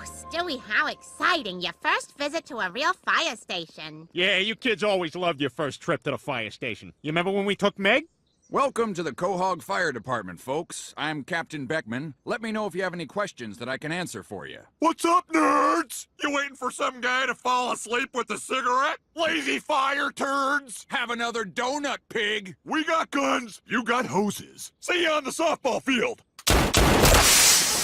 Oh, Stewie, how exciting. Your first visit to a real fire station. Yeah, you kids always loved your first trip to the fire station. You remember when we took Meg? Welcome to the Quahog Fire Department, folks. I'm Captain Beckman. Let me know if you have any questions that I can answer for you. What's up, nerds? You waiting for some guy to fall asleep with a cigarette? Lazy fire turds! Have another donut, pig! We got guns, you got hoses. See you on the softball field.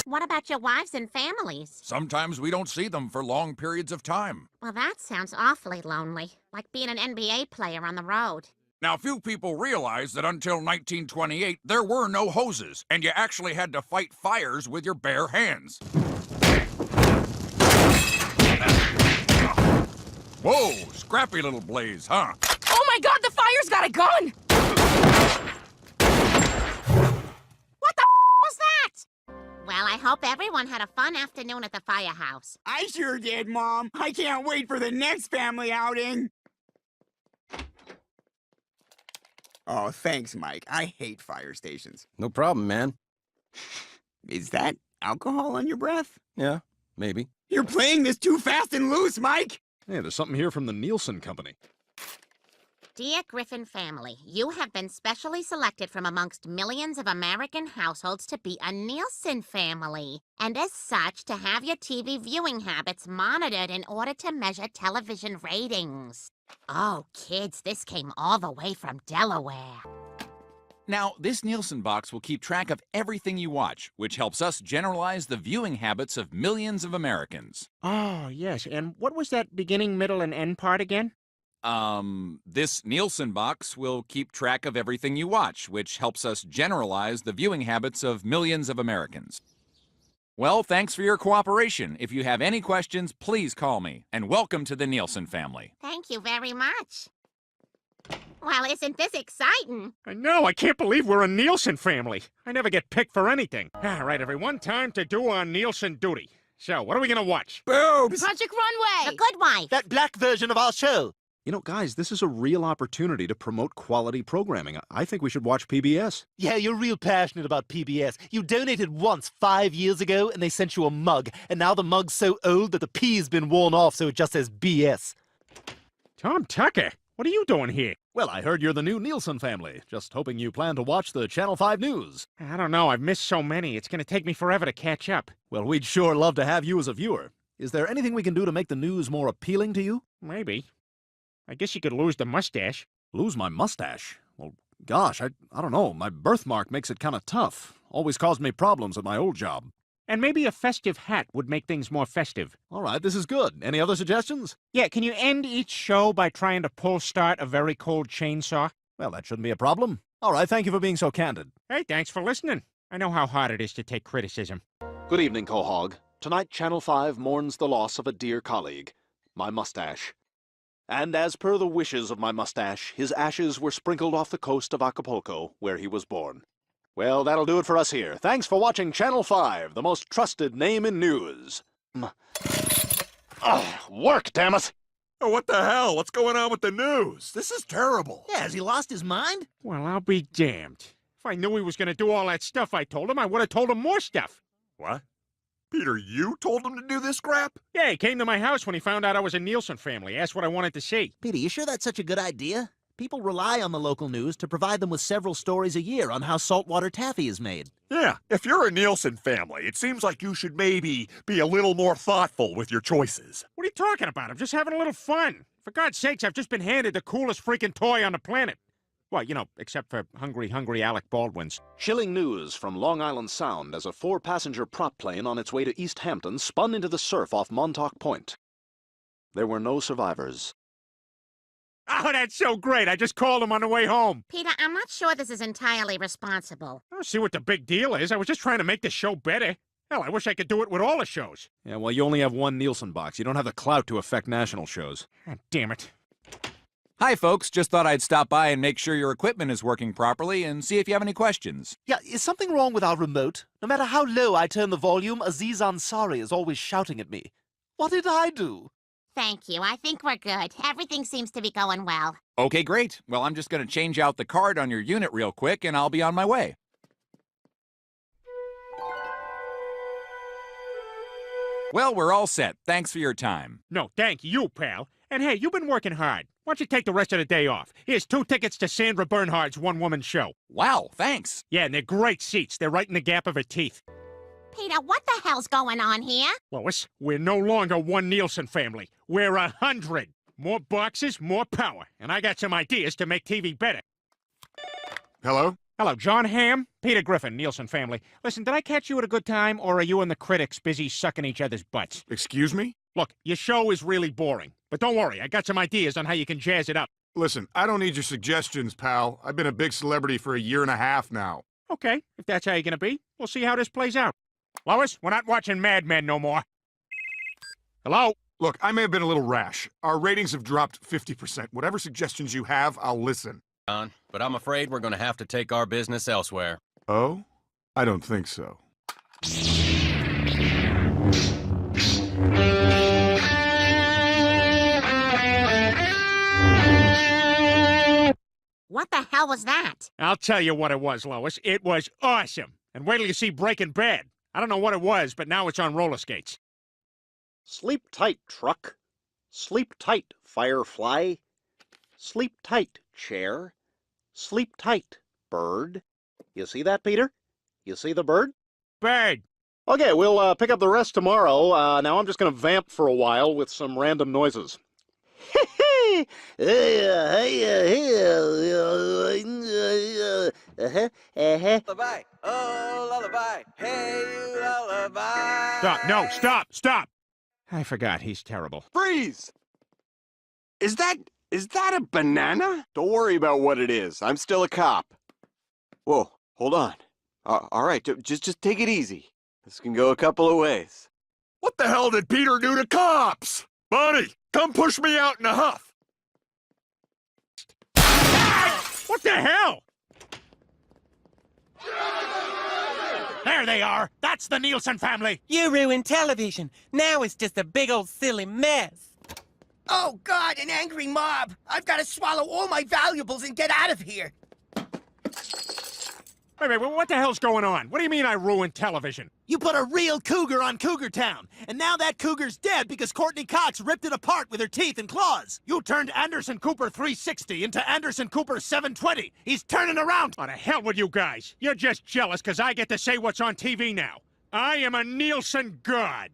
What about your wives and families? Sometimes we don't see them for long periods of time. Well, that sounds awfully lonely. Like being an NBA player on the road. Now, few people realize that until 1928, there were no hoses, and you actually had to fight fires with your bare hands. Whoa, scrappy little blaze, huh? Oh my god, the fire's got a gun! What the was that? Well, I hope everyone had a fun afternoon at the firehouse. I sure did, Mom. I can't wait for the next family outing. Oh, thanks, Mike. I hate fire stations. No problem, man. Is that alcohol on your breath? Yeah, maybe. You're playing this too fast and loose, Mike! Hey, there's something here from the Nielsen Company. Dear Griffin family, you have been specially selected from amongst millions of American households to be a Nielsen family, and as such, to have your TV viewing habits monitored in order to measure television ratings. Oh, kids, this came all the way from Delaware. Now, this Nielsen box will keep track of everything you watch, which helps us generalize the viewing habits of millions of Americans. Oh, yes. And what was that beginning, middle, and end part again? This Nielsen box will keep track of everything you watch, which helps us generalize the viewing habits of millions of Americans. Well, thanks for your cooperation. If you have any questions, please call me. And welcome to the Nielsen family. Thank you very much. Well, isn't this exciting? I know, I can't believe we're a Nielsen family. I never get picked for anything. All right, everyone, time to do our Nielsen duty. So, what are we gonna watch? Boobs! Project Runway! The Good Wife. That black version of our show. You know, guys, this is a real opportunity to promote quality programming. I think we should watch PBS. Yeah, you're real passionate about PBS. You donated once 5 years ago, and they sent you a mug. And now the mug's so old that the P's been worn off, so it just says BS. Tom Tucker, what are you doing here? Well, I heard you're the new Nielsen family. Just hoping you plan to watch the Channel 5 news. I don't know, I've missed so many. It's gonna take me forever to catch up. Well, we'd sure love to have you as a viewer. Is there anything we can do to make the news more appealing to you? Maybe. I guess you could lose the mustache. Lose my mustache? Well, gosh, I don't know. My birthmark makes it kind of tough. Always caused me problems at my old job. And maybe a festive hat would make things more festive. All right, this is good. Any other suggestions? Yeah, can you end each show by trying to pull start a very cold chainsaw? Well, that shouldn't be a problem. All right, thank you for being so candid. Hey, thanks for listening. I know how hard it is to take criticism. Good evening, Quahog. Tonight, Channel 5 mourns the loss of a dear colleague, my mustache. And as per the wishes of my mustache, his ashes were sprinkled off the coast of Acapulco, where he was born. Well, that'll do it for us here. Thanks for watching Channel 5, the most trusted name in news. Work, damn it! Oh, what the hell? What's going on with the news? This is terrible. Yeah, has he lost his mind? Well, I'll be damned. If I knew he was gonna do all that stuff I told him, I would have told him more stuff. What? Peter, you told him to do this crap? Yeah, he came to my house when he found out I was a Nielsen family, asked what I wanted to see. Peter, you sure that's such a good idea? People rely on the local news to provide them with several stories a year on how saltwater taffy is made. Yeah, if you're a Nielsen family, it seems like you should maybe be a little more thoughtful with your choices. What are you talking about? I'm just having a little fun. For God's sakes, I've just been handed the coolest freaking toy on the planet. Well, you know, except for Hungry Alec Baldwin's. Chilling news from Long Island Sound as a 4-passenger prop plane on its way to East Hampton spun into the surf off Montauk Point. There were no survivors. Oh, that's so great. I just called him on the way home. Peter, I'm not sure this is entirely responsible. I don't see what the big deal is. I was just trying to make the show better. Hell, I wish I could do it with all the shows. Yeah, well, you only have one Nielsen box. You don't have the clout to affect national shows. God damn it. Hi, folks. Just thought I'd stop by and make sure your equipment is working properly and see if you have any questions. Yeah, is something wrong with our remote? No matter how low I turn the volume, Aziz Ansari is always shouting at me. What did I do? Thank you. I think we're good. Everything seems to be going well. Okay, great. Well, I'm just going to change out the card on your unit real quick, and I'll be on my way. Well, we're all set. Thanks for your time. No, thank you, pal. And hey, you've been working hard. Why don't you take the rest of the day off? Here's 2 tickets to Sandra Bernhard's one-woman show. Wow, thanks. Yeah, and they're great seats. They're right in the gap of her teeth. Peter, what the hell's going on here? Lois, we're no longer one Nielsen family. We're 100. More boxes, more power. And I got some ideas to make TV better. Hello? Hello, John Hamm, Peter Griffin, Nielsen family. Listen, did I catch you at a good time, or are you and the critics busy sucking each other's butts? Excuse me? Look, your show is really boring. But don't worry, I got some ideas on how you can jazz it up. Listen, I don't need your suggestions, pal. I've been a big celebrity for a year and a half now. Okay, if that's how you're gonna be, we'll see how this plays out. Lois, we're not watching Mad Men no more. Hello? Look, I may have been a little rash. Our ratings have dropped 50%. Whatever suggestions you have, I'll listen. John, but I'm afraid we're going to have to take our business elsewhere. Oh? I don't think so. What the hell was that? I'll tell you what it was, Lois. It was awesome. And wait till you see Breaking Bad. I don't know what it was, but now it's on roller skates. Sleep tight, truck. Sleep tight, firefly. Sleep tight, chair. Sleep tight, bird. You see that, Peter? You see the bird? Bird. Okay, we'll pick up the rest tomorrow. Now I'm just going to vamp for a while with some random noises. Lullaby, oh lullaby, hey lullaby. Stop, no, stop! I forgot, he's terrible. Freeze! Is that a banana? Don't worry about what it is. I'm still a cop. Whoa, hold on. All right, just take it easy. This can go a couple of ways. What the hell did Peter do to cops? Bonnie, come push me out in a huff. What the hell? There they are. That's the Nielsen family. You ruined television. Now it's just a big old silly mess. Oh, God, an angry mob. I've got to swallow all my valuables and get out of here. Wait, what the hell's going on? What do you mean I ruined television? You put a real cougar on Cougar Town, and now that cougar's dead because Courtney Cox ripped it apart with her teeth and claws. You turned Anderson Cooper 360 into Anderson Cooper 720. He's turning around. What the hell with you guys? You're just jealous because I get to say what's on TV now. I am a Nielsen god.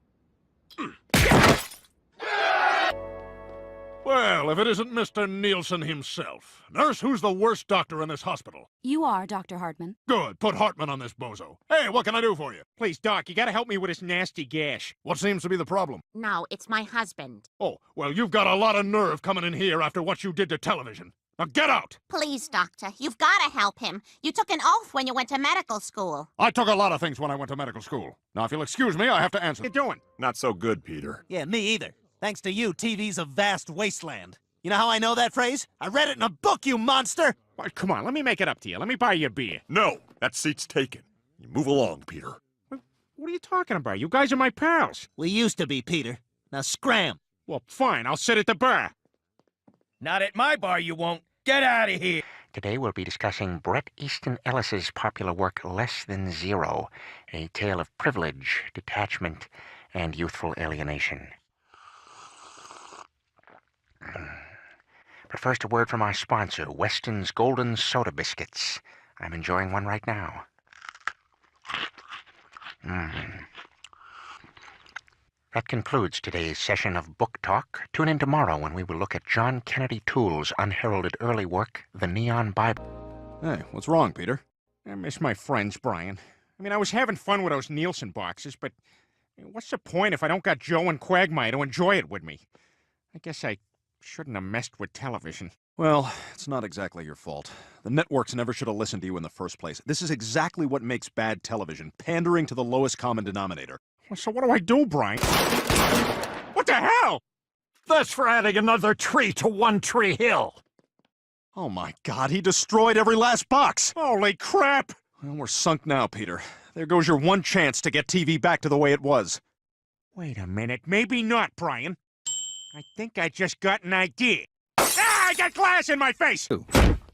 Well, if it isn't Mr. Nielsen himself. Nurse, who's the worst doctor in this hospital? You are, Dr. Hartman. Good. Put Hartman on this bozo. Hey, what can I do for you? Please, Doc, you gotta help me with this nasty gash. What seems to be the problem? No, it's my husband. Oh, well, you've got a lot of nerve coming in here after what you did to television. Now get out! Please, Doctor, you've got to help him. You took an oath when you went to medical school. I took a lot of things when I went to medical school. Now, if you'll excuse me, I have to answer. What are you doing? Not so good, Peter. Yeah, me either. Thanks to you, TV's a vast wasteland. You know how I know that phrase? I read it in a book, you monster! Well, come on, let me make it up to you. Let me buy you a beer. No, that seat's taken. You move along, Peter. What are you talking about? You guys are my pals. We used to be, Peter. Now scram. Well, fine, I'll sit at the bar. Not at my bar, you won't. Get out of here. Today we'll be discussing Bret Easton Ellis's popular work Less Than Zero, a tale of privilege, detachment, and youthful alienation. But first, a word from our sponsor, Weston's Golden Soda Biscuits. I'm enjoying one right now. That concludes today's session of Book Talk. Tune in tomorrow when we will look at John Kennedy Toole's unheralded early work, The Neon Bible. Hey, what's wrong, Peter? I miss my friends, Brian. I mean, I was having fun with those Nielsen boxes, but what's the point if I don't got Joe and Quagmire to enjoy it with me? I guess I shouldn't have messed with television. Well, it's not exactly your fault. The networks never should have listened to you in the first place. This is exactly what makes bad television, pandering to the lowest common denominator. Well, so what do I do, Brian? What the hell? That's for adding another tree to One Tree Hill. Oh my God, he destroyed every last box! Holy crap! Well, we're sunk now, Peter. There goes your one chance to get TV back to the way it was. Wait a minute, maybe not, Brian. I think I just got an idea. Ah, I got glass in my face!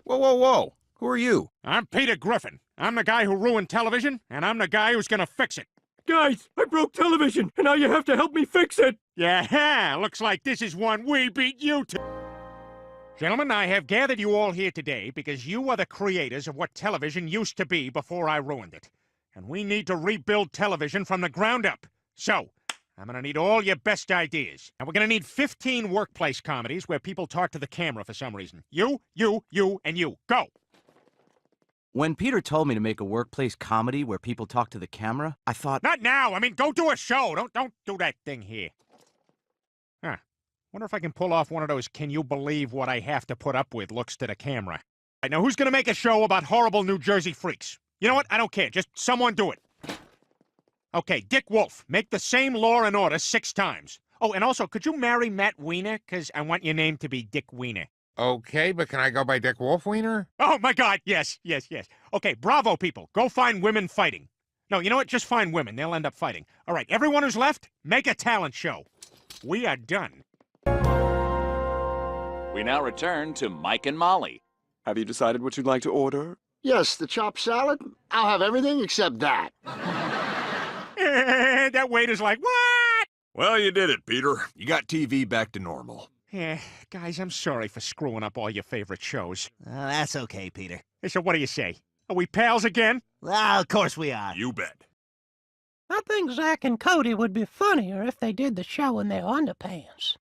Whoa. Who are you? I'm Peter Griffin. I'm the guy who ruined television, and I'm the guy who's gonna fix it. Guys, I broke television, and now you have to help me fix it. Yeah, looks like this is one we beat you to. Gentlemen, I have gathered you all here today because you are the creators of what television used to be before I ruined it. And we need to rebuild television from the ground up. So, I'm gonna need all your best ideas. And we're gonna need 15 workplace comedies where people talk to the camera for some reason. You, and you. Go! When Peter told me to make a workplace comedy where people talk to the camera, I thought... Not now! I mean, go do a show! Don't do that thing here. Huh. Wonder if I can pull off one of those can you believe what I have to put up with looks to the camera. All right, now who's gonna make a show about horrible New Jersey freaks? You know what? I don't care. Just someone do it. Okay, Dick Wolf. Make the same Law and Order 6 times. Oh, and also, could you marry Matt Weiner? Because I want your name to be Dick Weiner. Okay, but can I go by Dick Wolf Weiner? Oh, my God, yes. Okay, bravo, people. Go find women fighting. No, you know what? Just find women. They'll end up fighting. All right, everyone who's left, make a talent show. We are done. We now return to Mike and Molly. Have you decided what you'd like to order? Yes, the chopped salad. I'll have everything except that. That waiter's like, what? Well, you did it, Peter. You got TV back to normal. Yeah, guys, I'm sorry for screwing up all your favorite shows. That's okay, Peter. Hey, so what do you say? Are we pals again? Of course we are. You bet. I think Zach and Cody would be funnier if they did the show in their underpants.